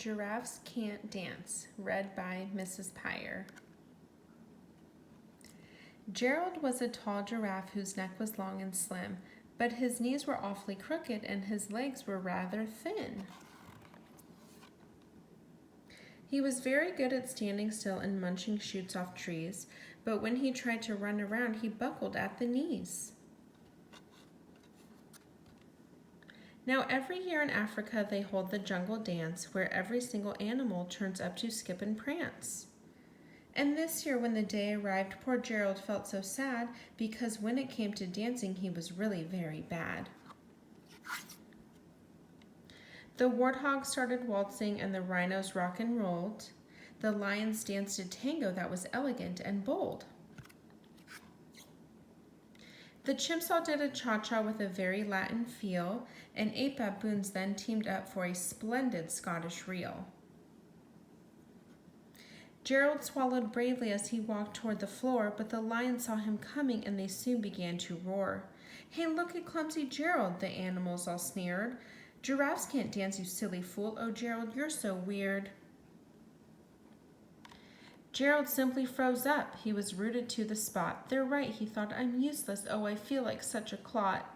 Giraffes Can't Dance, read by Mrs. Pyer. Gerald was a tall giraffe whose neck was long and slim, but his knees were awfully crooked and his legs were rather thin. He was very good at standing still and munching shoots off trees, but when he tried to run around, he buckled at the knees. Now every year in Africa they hold the jungle dance where every single animal turns up to skip and prance. And this year when the day arrived, poor Gerald felt so sad because when it came to dancing he was really very bad. The warthogs started waltzing and the rhinos rock and rolled. The lions danced a tango that was elegant and bold. The chimps all did a cha-cha with a very Latin feel, and 8 baboons then teamed up for a splendid Scottish reel. Gerald swallowed bravely as he walked toward the floor, but the lions saw him coming and they soon began to roar. "Hey, look at clumsy Gerald," the animals all sneered. "Giraffes can't dance, you silly fool. Oh, Gerald, you're so weird." Gerald simply froze up. He was rooted to the spot. "They're right," he thought. "I'm useless. Oh, I feel like such a clot."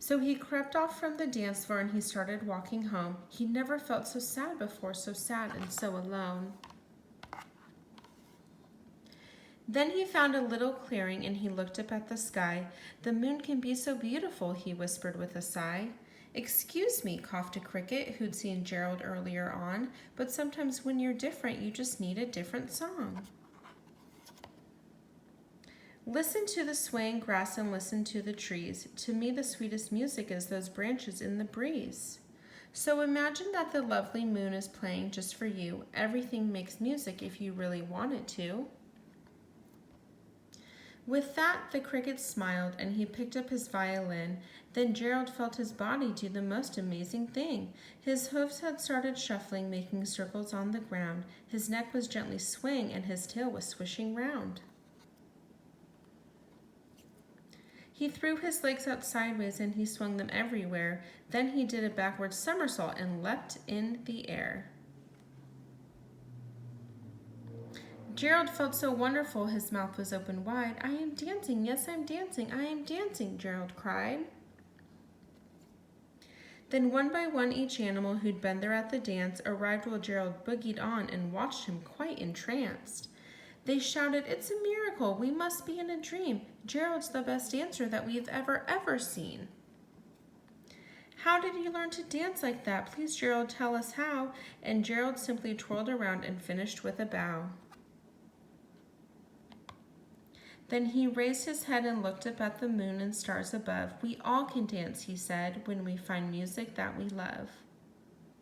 So he crept off from the dance floor and he started walking home. He never felt so sad before, so sad and so alone. Then he found a little clearing and he looked up at the sky. "The moon can be so beautiful," he whispered with a sigh. "Excuse me," coughed a cricket who'd seen Gerald earlier on, "but sometimes when you're different, you just need a different song." Listen to the swaying grass and listen to the trees. To me, the sweetest music is those branches in the breeze. So imagine that the lovely moon is playing just for you. Everything makes music if you really want it to. With that, the cricket smiled and he picked up his violin. Then Gerald felt his body do the most amazing thing. His hoofs had started shuffling, making circles on the ground. His neck was gently swaying and his tail was swishing round. He threw his legs out sideways and he swung them everywhere. Then he did a backward somersault and leapt in the air. Gerald felt so wonderful, his mouth was open wide. "I am dancing, yes, I'm dancing, I am dancing," Gerald cried. Then one by one each animal who'd been there at the dance arrived while Gerald boogied on and watched him quite entranced. They shouted, "It's a miracle, we must be in a dream. Gerald's the best dancer that we've ever seen." "How did you learn to dance like that? Please, Gerald, tell us how." And Gerald simply twirled around and finished with a bow. Then he raised his head and looked up at the moon and stars above. "We all can dance," he said, "when we find music that we love."